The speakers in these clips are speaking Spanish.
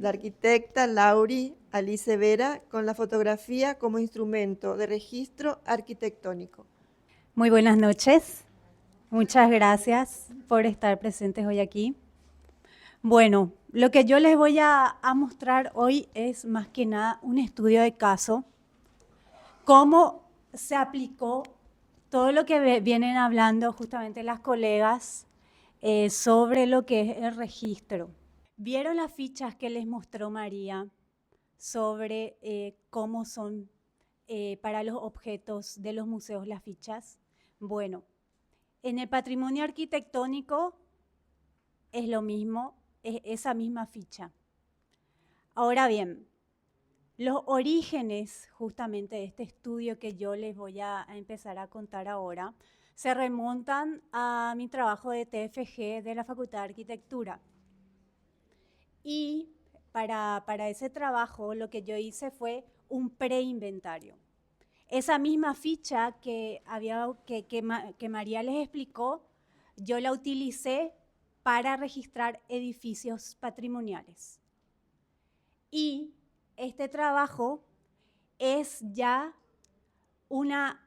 la arquitecta Lauri Alice Vera con la fotografía como instrumento de registro arquitectónico. Muy buenas noches. Muchas gracias por estar presentes hoy aquí. Bueno, lo que yo les voy a mostrar hoy es más que nada un estudio de caso, cómo se aplicó todo lo que vienen hablando justamente las colegas sobre lo que es el registro. ¿Vieron las fichas que les mostró María sobre cómo son para los objetos de los museos las fichas? Bueno, en el patrimonio arquitectónico es lo mismo, es esa misma ficha. Ahora bien, los orígenes justamente de este estudio que yo les voy a empezar a contar ahora se remontan a mi trabajo de TFG de la Facultad de Arquitectura. Y para ese trabajo lo que yo hice fue un preinventario. Esa misma ficha que María les explicó, yo la utilicé para registrar edificios patrimoniales. Y este trabajo es ya una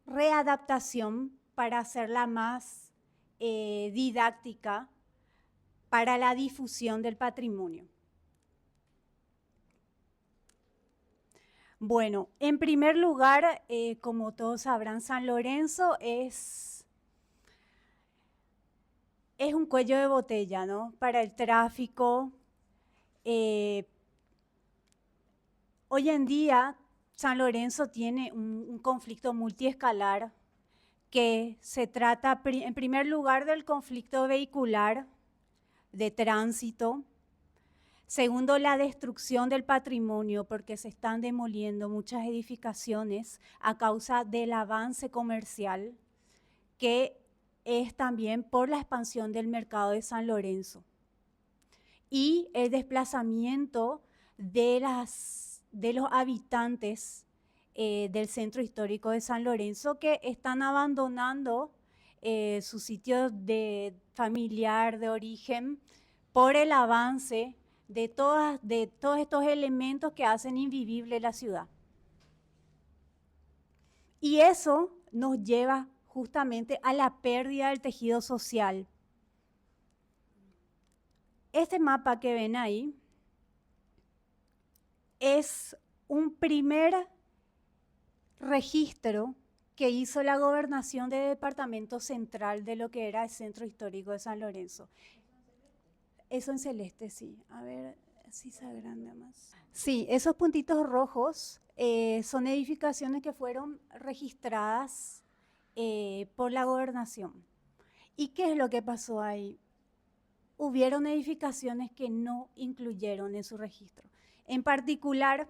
readaptación para hacerla más didáctica para la difusión del patrimonio. Bueno, en primer lugar, como todos sabrán, San Lorenzo es un cuello de botella, ¿no? Para el tráfico. Hoy en día, San Lorenzo tiene un conflicto multiescalar que se trata, en primer lugar, del conflicto vehicular, de tránsito. Segundo, la destrucción del patrimonio, porque se están demoliendo muchas edificaciones a causa del avance comercial, que es también por la expansión del mercado de San Lorenzo. Y el desplazamiento de los habitantes del centro histórico de San Lorenzo, que están abandonando su sitio familiar de origen por el avance de todos estos elementos que hacen invivible la ciudad. Y eso nos lleva justamente a la pérdida del tejido social. Este mapa que ven ahí es un primer registro que hizo la gobernación del departamento central de lo que era el centro histórico de San Lorenzo. Eso en celeste, sí. A ver si se agranda más. Sí, esos puntitos rojos son edificaciones que fueron registradas por la gobernación. ¿Y qué es lo que pasó ahí? Hubieron edificaciones que no incluyeron en su registro. En particular,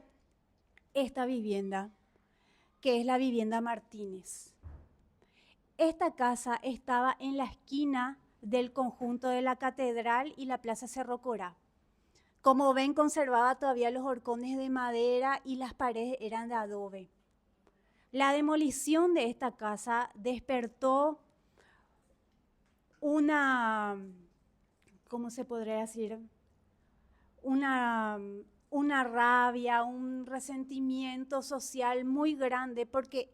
esta vivienda, que es la vivienda Martínez. Esta casa estaba en la esquina del conjunto de la Catedral y la Plaza Cerro Corá. Como ven, conservaba todavía los horcones de madera y las paredes eran de adobe. La demolición de esta casa despertó una, ¿cómo se podría decir? Una rabia, un resentimiento social muy grande, porque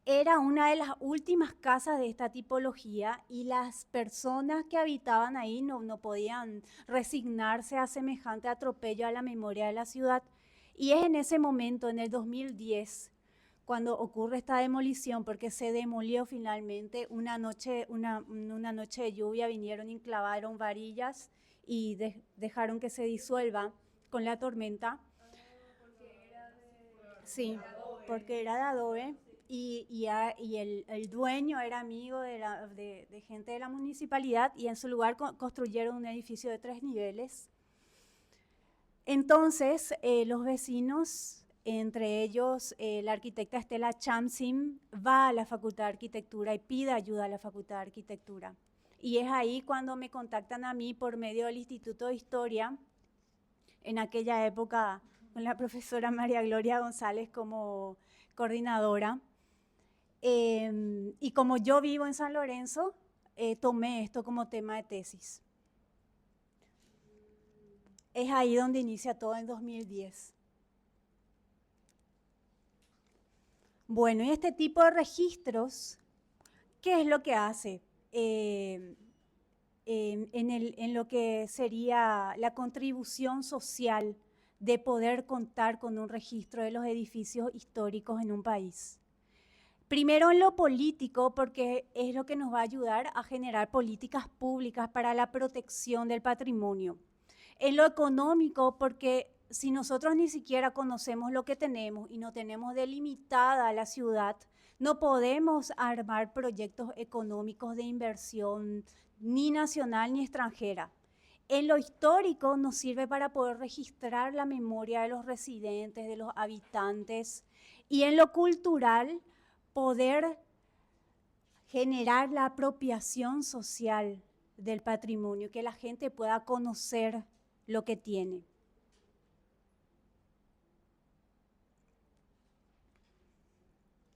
era una de las últimas casas de esta tipología y las personas que habitaban ahí no podían resignarse a semejante atropello a la memoria de la ciudad. Y es en ese momento, en el 2010, cuando ocurre esta demolición, porque se demolió finalmente una noche de lluvia, vinieron y clavaron varillas y dejaron que se disuelva con la tormenta. Sí, porque era de adobe y el dueño era amigo de gente de la municipalidad y en su lugar construyeron un edificio de 3 niveles. Entonces, los vecinos, entre ellos la arquitecta Estela Chamsim, va a la Facultad de Arquitectura y pide ayuda a la Facultad de Arquitectura. Y es ahí cuando me contactan a mí por medio del Instituto de Historia, en aquella época con la profesora María Gloria González como coordinadora. Y como yo vivo en San Lorenzo, tomé esto como tema de tesis. Es ahí donde inicia todo en 2010. Bueno, y este tipo de registros, ¿qué es lo que hace? En lo que sería la contribución social de poder contar con un registro de los edificios históricos en un país. Primero en lo político, porque es lo que nos va a ayudar a generar políticas públicas para la protección del patrimonio. En lo económico, porque si nosotros ni siquiera conocemos lo que tenemos y no tenemos delimitada la ciudad, no podemos armar proyectos económicos de inversión ni nacional ni extranjera. En lo histórico nos sirve para poder registrar la memoria de los residentes, de los habitantes, y en lo cultural poder generar la apropiación social del patrimonio, que la gente pueda conocer lo que tiene.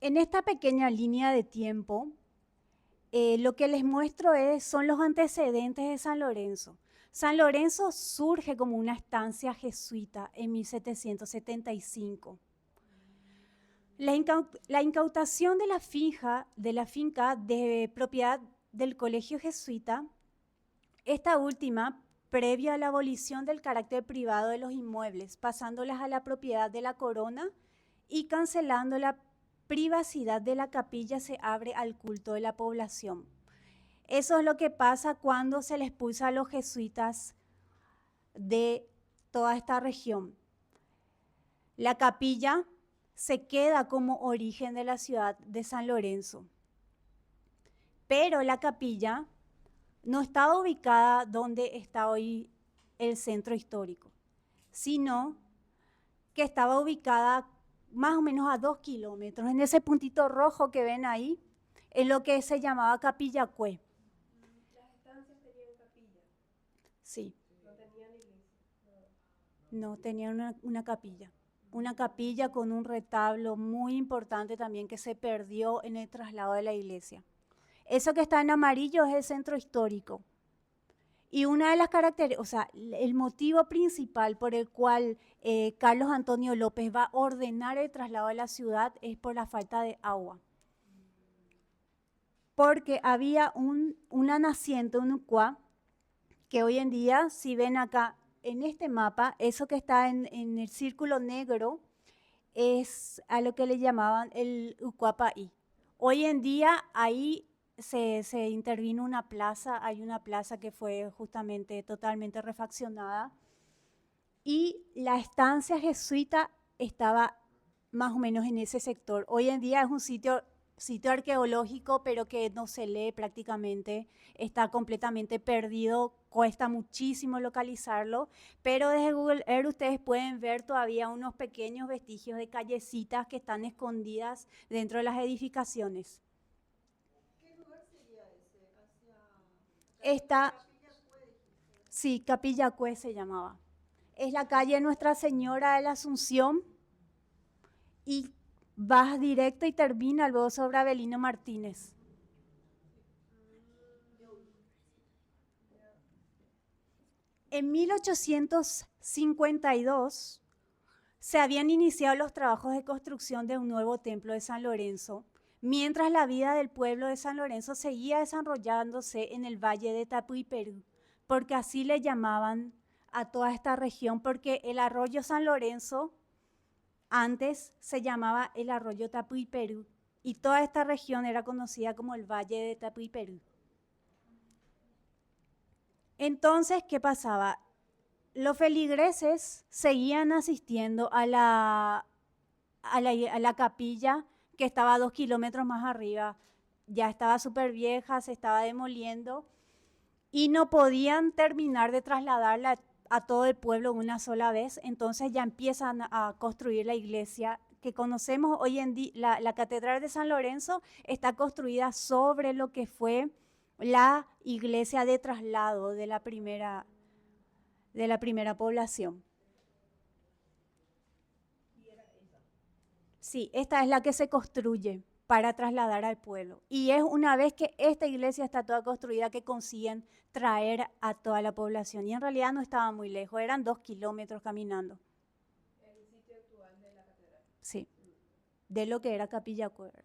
En esta pequeña línea de tiempo, lo que les muestro son los antecedentes de San Lorenzo. San Lorenzo surge como una estancia jesuita en 1775. La incautación de la finca de propiedad del colegio jesuita, esta última previa a la abolición del carácter privado de los inmuebles, pasándolas a la propiedad de la corona y cancelando la privacidad de la capilla, se abre al culto de la población. Eso es lo que pasa cuando se les expulsa a los jesuitas de toda esta región. La capilla se queda como origen de la ciudad de San Lorenzo. Pero la capilla no estaba ubicada donde está hoy el centro histórico, sino que estaba ubicada más o menos a 2 kilómetros, en ese puntito rojo que ven ahí, en lo que se llamaba Capilla Cue. ¿Las estancias tenían capilla? Sí. ¿No tenían iglesia? No, tenían una capilla. Una capilla con un retablo muy importante también que se perdió en el traslado de la iglesia. Eso que está en amarillo es el centro histórico. Y una de las características, o sea, el motivo principal por el cual Carlos Antonio López va a ordenar el traslado de la ciudad es por la falta de agua. Porque había una naciente, un ucuá, que hoy en día, si ven acá en este mapa, eso que está en el círculo negro es a lo que le llamaban el Ucuapaí. Hoy en día ahí se intervino una plaza, hay una plaza que fue justamente totalmente refaccionada y la estancia jesuita estaba más o menos en ese sector. Hoy en día es un sitio arqueológico, pero que no se lee prácticamente, está completamente perdido, cuesta muchísimo localizarlo, pero desde Google Earth ustedes pueden ver todavía unos pequeños vestigios de callecitas que están escondidas dentro de las edificaciones. ¿Qué lugar sería ese? Esta, Capilla Cue, dijiste. sí, Capilla Cue se llamaba. Es la calle Nuestra Señora de la Asunción y vas directo y termina luego sobre Avelino Martínez. En 1852 se habían iniciado los trabajos de construcción de un nuevo templo de San Lorenzo, mientras la vida del pueblo de San Lorenzo seguía desarrollándose en el valle de Tapuiperú, porque así le llamaban a toda esta región, porque el arroyo San Lorenzo antes se llamaba el arroyo Tapuiperú y toda esta región era conocida como el valle de Tapuiperú. Entonces, ¿qué pasaba? Los feligreses seguían asistiendo a la capilla que estaba a 2 kilómetros más arriba. Ya estaba súper vieja, se estaba demoliendo y no podían terminar de trasladarla a todo el pueblo una sola vez. Entonces ya empiezan a construir la iglesia que conocemos hoy en día. La Catedral de San Lorenzo está construida sobre lo que fue la iglesia de traslado de la primera población. ¿Y era esa? Sí, esta es la que se construye. para trasladar al pueblo. Y es una vez que esta iglesia está toda construida que consiguen traer a toda la población. Y en realidad no estaba muy lejos, eran 2 kilómetros caminando. El sitio actual de la catedral. Sí, de lo que era Capilla Cuevre.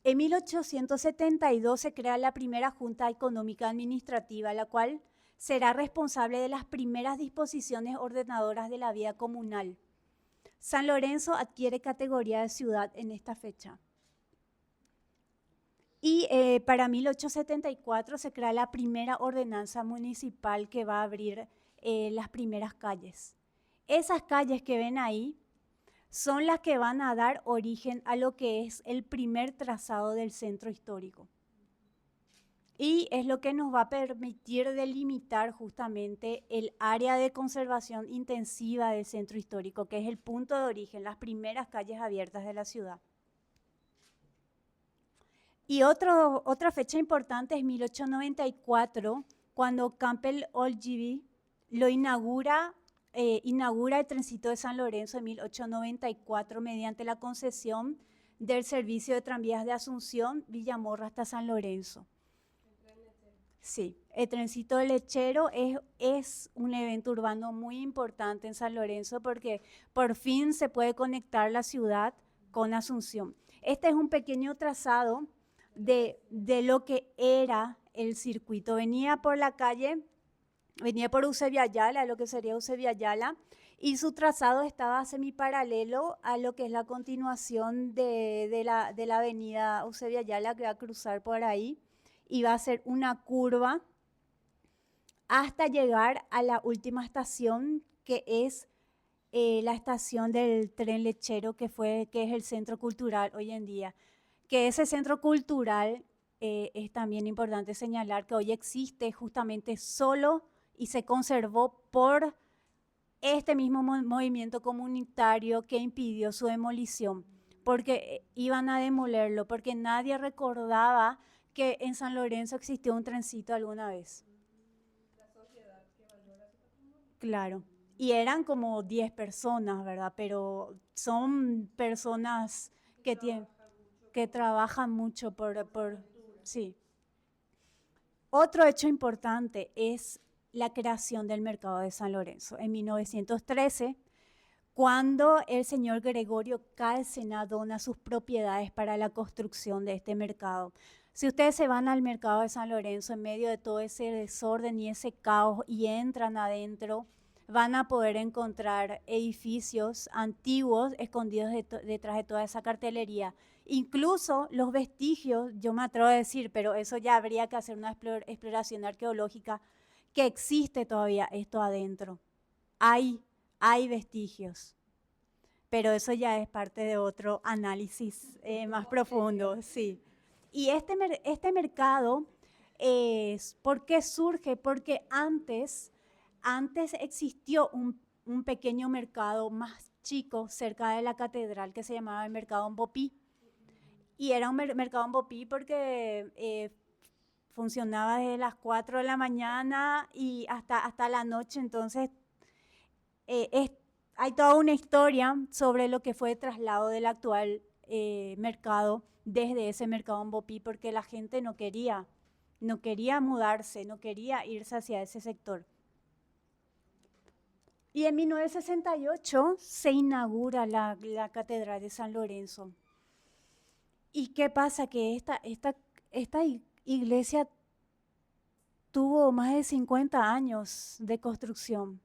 En 1872 se crea la primera Junta Económica Administrativa, la cual será responsable de las primeras disposiciones ordenadoras de la vida comunal. San Lorenzo adquiere categoría de ciudad en esta fecha. Y para 1874 se crea la primera ordenanza municipal que va a abrir las primeras calles. Esas calles que ven ahí son las que van a dar origen a lo que es el primer trazado del centro histórico. Y es lo que nos va a permitir delimitar justamente el área de conservación intensiva del centro histórico, que es el punto de origen, las primeras calles abiertas de la ciudad. Y otra fecha importante es 1894, cuando Campbell Ogilvy lo inaugura el trencito de San Lorenzo en 1894 mediante la concesión del servicio de tranvías de Asunción, Villamorra hasta San Lorenzo. Sí, el trencito del lechero es un evento urbano muy importante en San Lorenzo porque por fin se puede conectar la ciudad con Asunción. Este es un pequeño trazado de lo que era el circuito. Venía por la calle, venía por Eusebio Ayala, lo que sería Eusebio Ayala, y su trazado estaba semiparalelo a lo que es la continuación de la avenida Eusebio Ayala, que va a cruzar por ahí, y va a hacer una curva hasta llegar a la última estación, que es la estación del tren lechero, que es el centro cultural hoy en día. Que ese centro cultural es también importante señalar que hoy existe justamente solo y se conservó por este mismo movimiento comunitario que impidió su demolición, porque iban a demolerlo, porque nadie recordaba que en San Lorenzo existió un trencito alguna vez. La sociedad que valora su patrimonio. Claro. Y eran como 10 personas, ¿verdad? Pero son personas que trabajan mucho sí. Otro hecho importante es la creación del mercado de San Lorenzo. En 1913, cuando el señor Gregorio Cárcena dona sus propiedades para la construcción de este mercado. Si ustedes se van al mercado de San Lorenzo en medio de todo ese desorden y ese caos y entran adentro, van a poder encontrar edificios antiguos escondidos detrás de toda esa cartelería. Incluso los vestigios, yo me atrevo a decir, pero eso ya habría que hacer una exploración arqueológica, que existe todavía esto adentro. Hay vestigios, pero eso ya es parte de otro análisis más profundo, sí. Y este mercado, ¿por qué surge? Porque antes existió un pequeño mercado más chico cerca de la catedral que se llamaba el Mercado Mbopí. Y era un mercado Mbopí porque funcionaba desde las 4 de la mañana y hasta la noche. Entonces, hay toda una historia sobre lo que fue el traslado del actual mercado desde ese mercado Mbopí, porque la gente no quería mudarse, no quería irse hacia ese sector. Y en 1968 se inaugura la Catedral de San Lorenzo. ¿Y qué pasa? Que esta iglesia tuvo más de 50 años de construcción.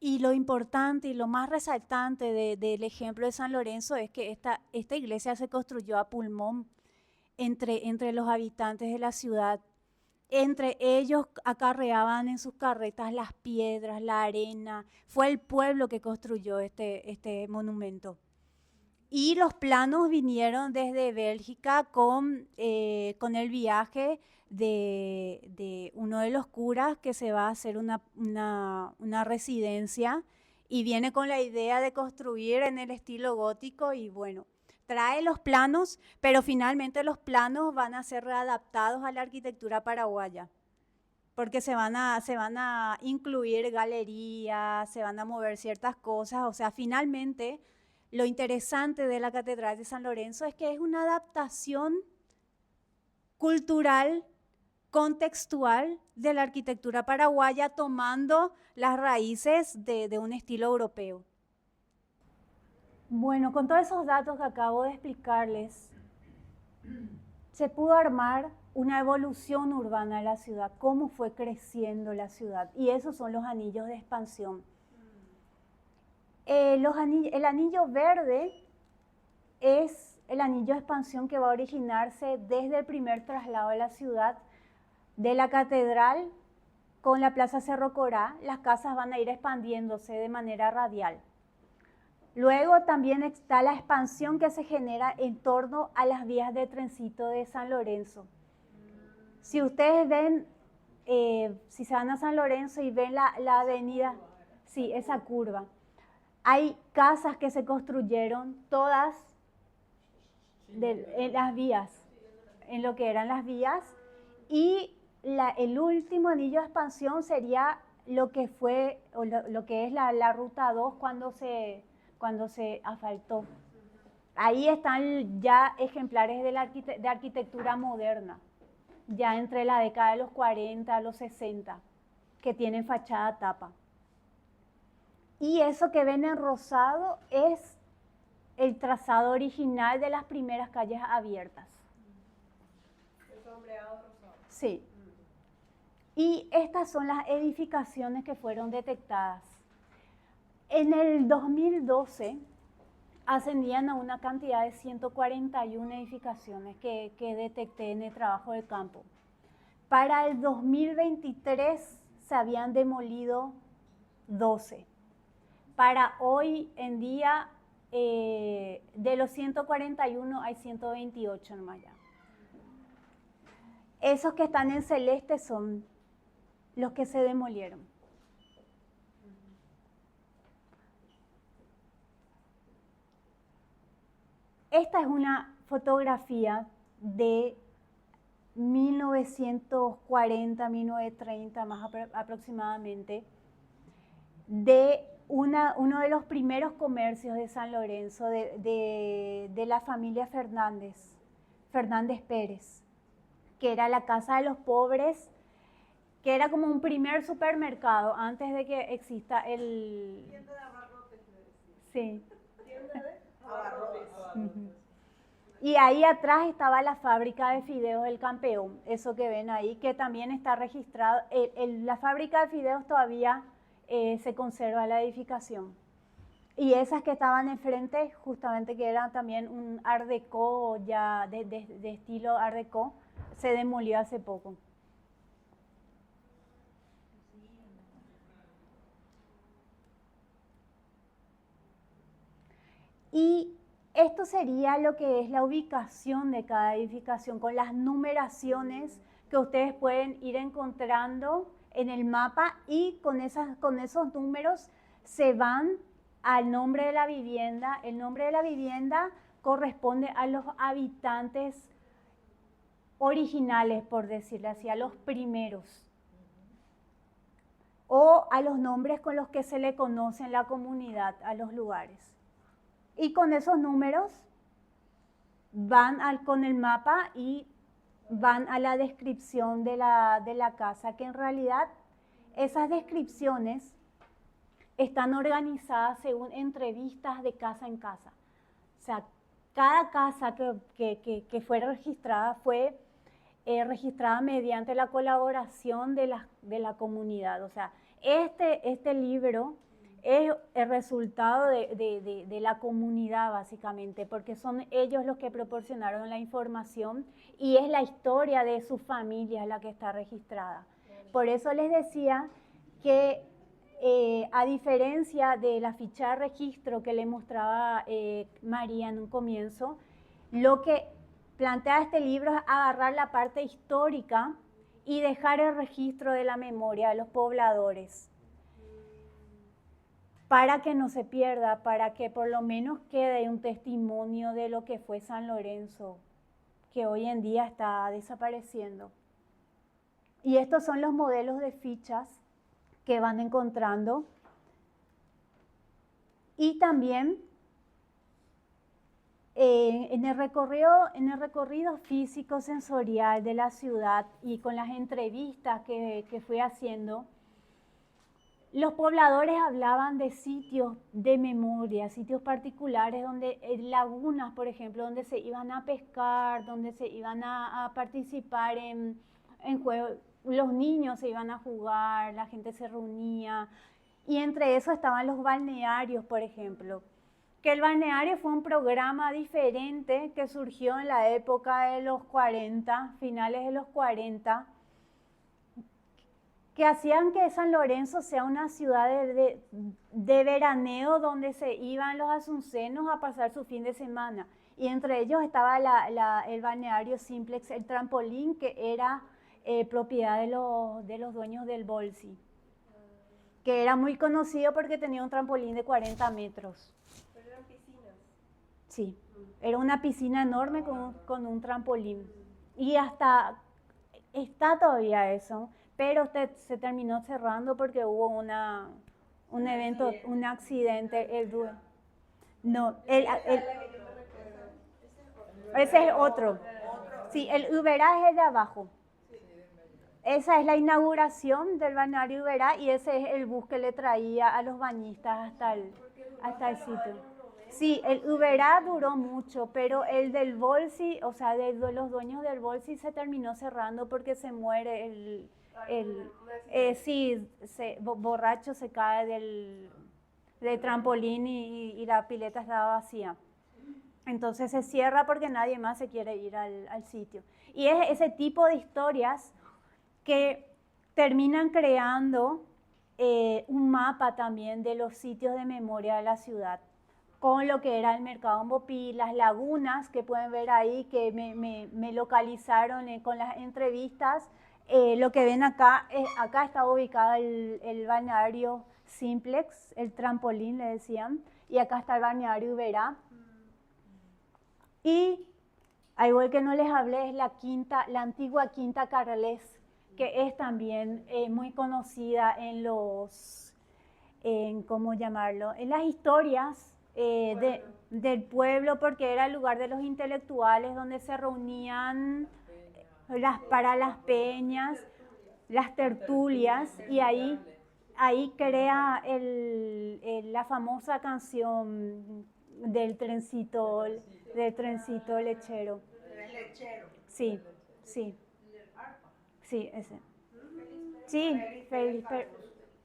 Y lo importante y lo más resaltante del ejemplo de San Lorenzo es que esta iglesia se construyó a pulmón entre los habitantes de la ciudad. Entre ellos acarreaban en sus carretas las piedras, la arena. Fue el pueblo que construyó este monumento. Y los planos vinieron desde Bélgica con el viaje de uno de los curas que se va a hacer una residencia y viene con la idea de construir en el estilo gótico y bueno, trae los planos, pero finalmente los planos van a ser readaptados a la arquitectura paraguaya. Porque se van a incluir galerías, se van a mover ciertas cosas, o sea, finalmente lo interesante de la Catedral de San Lorenzo es que es una adaptación cultural, contextual de la arquitectura paraguaya, tomando las raíces de un estilo europeo. Bueno, con todos esos datos que acabo de explicarles, se pudo armar una evolución urbana de la ciudad, cómo fue creciendo la ciudad, y esos son los anillos de expansión. El anillo verde es el anillo de expansión que va a originarse desde el primer traslado de la ciudad, de la catedral con la Plaza Cerro Corá. Las casas van a ir expandiéndose de manera radial. Luego también está la expansión que se genera en torno a las vías de trencito de San Lorenzo. Si ustedes ven, si se van a San Lorenzo y ven la avenida, sí, esa curva, hay casas que se construyeron todas en las vías, en lo que eran las vías, y el último anillo de expansión sería lo que fue, o lo que es la Ruta 2 cuando se asfaltó. Ahí están ya ejemplares de arquitectura moderna, ya entre la década de los 40 a los 60, que tienen fachada tapa. Y eso que ven en rosado es el trazado original de las primeras calles abiertas. El sombreado rosado. Sí. Y estas son las edificaciones que fueron detectadas. En el 2012 ascendían a una cantidad de 141 edificaciones que detecté en el trabajo de campo. Para el 2023 se habían demolido 12. Para hoy en día, de los 141 hay 128 nomás ya. Esos que están en celeste son los que se demolieron. Esta es una fotografía de 1940, 1930 más aproximadamente, de uno de los primeros comercios de San Lorenzo, de la familia Fernández Pérez, que era la Casa de los Pobres, que era como un primer supermercado antes de que exista el... Tienda de abarrotes, le decía. Sí. Tienda de abarrotes. Y ahí atrás estaba la fábrica de fideos El Campeón, eso que ven ahí, que también está registrado. La fábrica de fideos todavía se conserva la edificación. Y esas que estaban enfrente, justamente que eran también un Art Deco, ya de estilo Art Deco, se demolió hace poco. Y esto sería lo que es la ubicación de cada edificación, con las numeraciones que ustedes pueden ir encontrando en el mapa, y con esos números se van al nombre de la vivienda. El nombre de la vivienda corresponde a los habitantes originales, por decirlo así, a los primeros, o a los nombres con los que se le conoce en la comunidad a los lugares. Y con esos números van con el mapa y van a la descripción de la casa, que en realidad esas descripciones están organizadas según entrevistas de casa en casa. O sea, cada casa que fue registrada fue registrada mediante la colaboración de la comunidad. O sea, este libro es el resultado de la comunidad, básicamente, porque son ellos los que proporcionaron la información y es la historia de su familia la que está registrada. Por eso les decía que a diferencia de la ficha de registro que le mostraba María en un comienzo, lo que plantea este libro es agarrar la parte histórica y dejar el registro de la memoria de los pobladores, para que no se pierda, para que por lo menos quede un testimonio de lo que fue San Lorenzo, que hoy en día está desapareciendo. Y estos son los modelos de fichas que van encontrando. Y también En el recorrido físico sensorial de la ciudad y con las entrevistas que fui haciendo, los pobladores hablaban de sitios de memoria, sitios particulares donde lagunas, por ejemplo, donde se iban a pescar, donde se iban a participar en juegos, los niños se iban a jugar, la gente se reunía, y entre eso estaban los balnearios, por ejemplo. Que el balneario fue un programa diferente que surgió en la época de los 40, finales de los 40, que hacían que San Lorenzo sea una ciudad de veraneo donde se iban los asuncenos a pasar su fin de semana. Y entre ellos estaba el balneario Simplex, el trampolín, que era propiedad de los dueños del Bolsi, que era muy conocido porque tenía un trampolín de 40 metros. Pero eran piscinas. Sí, era una piscina enorme con un trampolín. Y hasta está todavía eso, pero se terminó cerrando porque hubo un evento, un accidente. No, ese es otro. Sí, el Uberá es el de abajo. Esa es la inauguración del balneario Uberá y ese es el bus que le traía a los bañistas hasta el sitio. Sí, el Uberá duró mucho, pero el del Bolsi, o sea, de los dueños del Bolsi se terminó cerrando porque se muere sí, borracho se cae del trampolín y la pileta estaba vacía. Entonces se cierra porque nadie más se quiere ir al sitio. Y es ese tipo de historias que terminan creando un mapa también de los sitios de memoria de la ciudad, con lo que era el mercado Ambopí, las lagunas que pueden ver ahí, que me localizaron con las entrevistas. Lo que ven acá, acá está ubicado el balneario Simplex, el trampolín le decían, y acá está el balneario Uberá. Y algo que no les hablé es la antigua Quinta Carles, que es también muy conocida ¿cómo llamarlo? En las historias del pueblo, porque era el lugar de los intelectuales donde se reunían para las peñas, las tertulias, y ahí crea la famosa canción del trencito lechero. El lechero. Sí, sí. Sí, ese. Sí,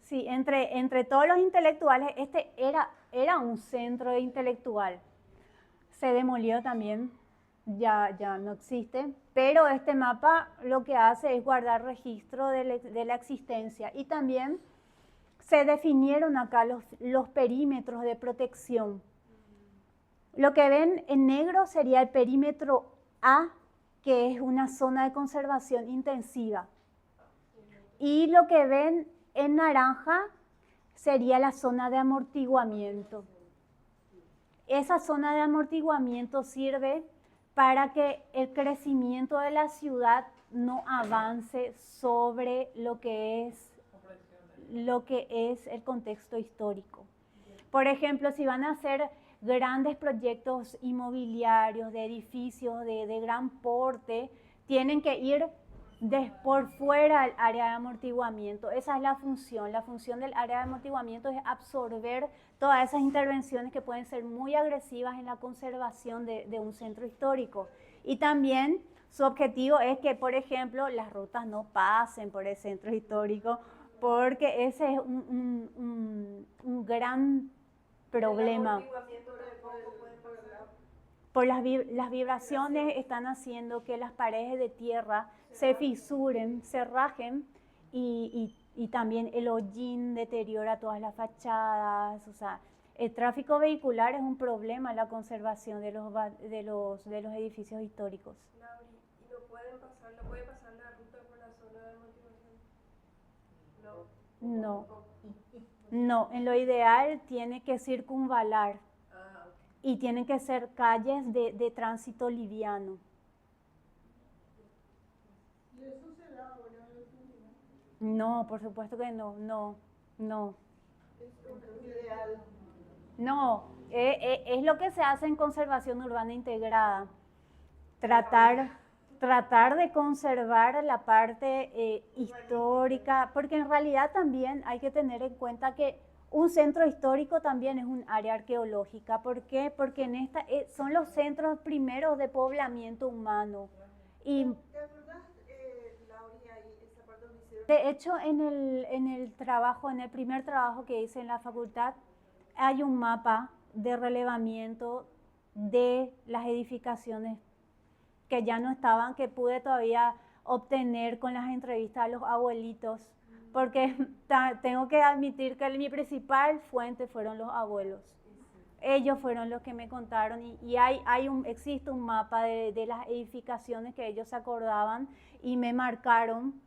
sí, entre todos los intelectuales, este era un centro intelectual. Se demolió también, ya no existe, pero este mapa lo que hace es guardar registro de la existencia y también se definieron acá los perímetros de protección. Lo que ven en negro sería el perímetro A, que es una zona de conservación intensiva. Y lo que ven en naranja sería la zona de amortiguamiento. Esa zona de amortiguamiento sirve para que el crecimiento de la ciudad no avance sobre lo que es el contexto histórico. Por ejemplo, si van a hacer grandes proyectos inmobiliarios, de edificios de gran porte, tienen que ir por fuera del área de amortiguamiento. Esa es la función. La función del área de amortiguamiento es absorber todas esas intervenciones que pueden ser muy agresivas en la conservación de un centro histórico. Y también su objetivo es que, por ejemplo, las rutas no pasen por el centro histórico, porque ese es un gran problema. Por las vibraciones están haciendo que las paredes de tierra se fisuren, se rajen y también el hollín deteriora todas las fachadas. O sea, el tráfico vehicular es un problema en la conservación de los edificios históricos. Lauri, ¿y no puede pasar la ruta por la zona de amortiguación? No, en lo ideal tiene que circunvalar. Y tienen que ser calles de tránsito liviano. ¿Y eso se da ahora en la actualidad? No, por supuesto que no. Es ideal. No, es lo que se hace en conservación urbana integrada. Tratar de conservar la parte histórica, porque en realidad también hay que tener en cuenta que un centro histórico también es un área arqueológica. ¿Por qué? Porque en esta son los centros primeros de poblamiento humano. Y ¿Te acordás, Lauri, ahí, esa parte donde hicieron? de hecho, en el primer trabajo que hice en la facultad, hay un mapa de relevamiento de las edificaciones que ya no estaban, que pude todavía obtener con las entrevistas a los abuelitos, porque tengo que admitir que mi principal fuente fueron los abuelos. Ellos fueron los que me contaron y existe un mapa de las edificaciones que ellos se acordaban y me marcaron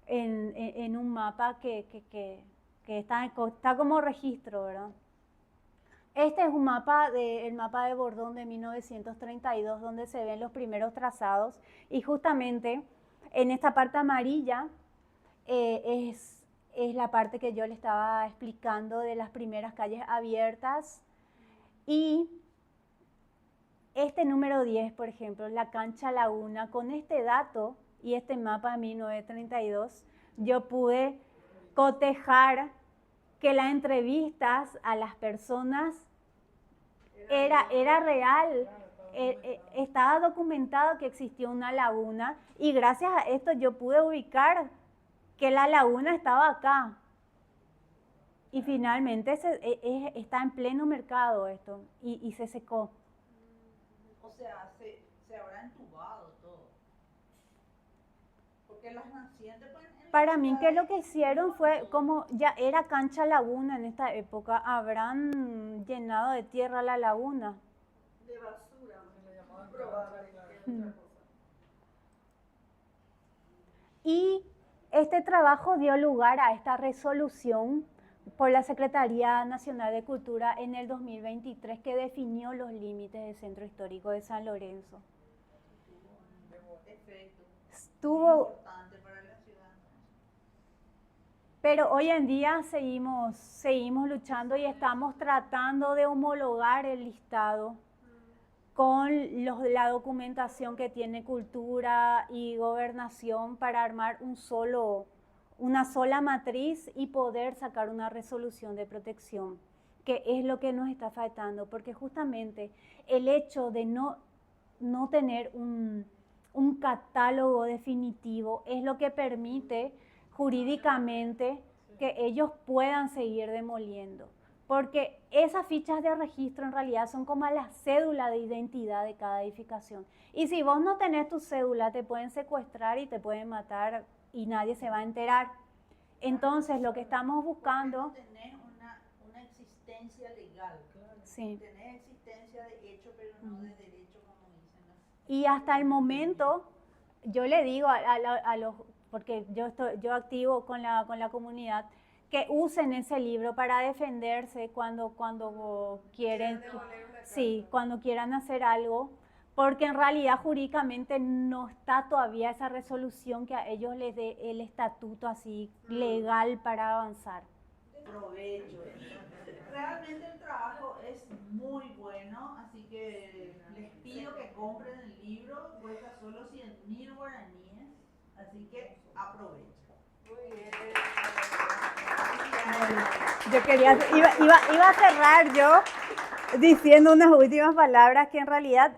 en un mapa que está como registro, ¿verdad? Este es un mapa, el mapa de Bordón de 1932, donde se ven los primeros trazados. Y justamente en esta parte amarilla es la parte que yo le estaba explicando de las primeras calles abiertas. Y este número 10, por ejemplo, la cancha Laguna, con este dato y este mapa de 1932, yo pude cotejar que las entrevistas a las personas era real, estaba documentado que existió una laguna y gracias a esto yo pude ubicar que la laguna estaba acá. Y finalmente está en pleno mercado esto y se secó. O sea, se habrá entubado todo. Porque las nacientes pueden... Para mí que lo que hicieron fue, como ya era cancha laguna en esta época, habrán llenado de tierra la laguna. De basura, probable. Y este trabajo dio lugar a esta resolución por la Secretaría Nacional de Cultura en el 2023 que definió los límites del Centro Histórico de San Lorenzo. Estuvo importante para la ciudad. Pero hoy en día seguimos luchando y estamos tratando de homologar el listado con la documentación que tiene Cultura y Gobernación para armar una sola matriz y poder sacar una resolución de protección, que es lo que nos está faltando, porque justamente el hecho de no tener un catálogo definitivo es lo que permite jurídicamente que ellos puedan seguir demoliendo. Porque esas fichas de registro en realidad son como la cédula de identidad de cada edificación. Y si vos no tenés tu cédula, te pueden secuestrar y te pueden matar y nadie se va a enterar. Entonces, lo que estamos buscando... Tener una existencia legal. Sí. Tener existencia de hecho, pero no de derecho, como dicen. Y hasta el momento, yo le digo a los... porque yo activo con la comunidad, que usen ese libro para defenderse cuando quieren, sí, cuando quieran hacer algo, porque en realidad jurídicamente no está todavía esa resolución que a ellos les dé el estatuto así legal para avanzar. Provecho. Realmente el trabajo es muy bueno, así que les pido que compren el libro, cuesta solo 100.000 guaraníes, así que aprovechen. Muy bien. Yo iba a cerrar yo diciendo unas últimas palabras que en realidad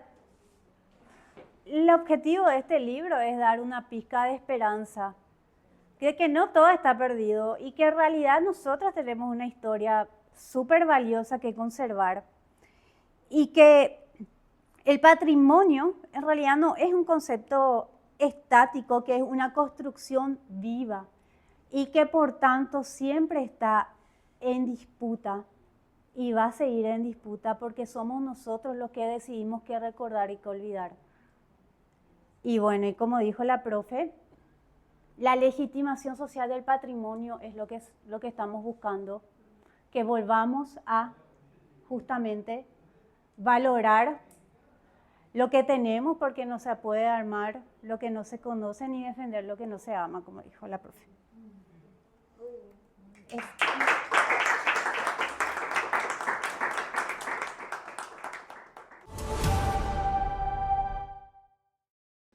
el objetivo de este libro es dar una pizca de esperanza, de que no todo está perdido y que en realidad nosotros tenemos una historia súper valiosa que conservar y que el patrimonio en realidad no es un concepto estático, que es una construcción viva y que por tanto siempre está en disputa y va a seguir en disputa porque somos nosotros los que decidimos qué recordar y qué olvidar. Y bueno, y como dijo la profe, la legitimación social del patrimonio es lo que estamos buscando, que volvamos a justamente valorar lo que tenemos, porque no se puede armar lo que no se conoce ni defender lo que no se ama, como dijo la profe.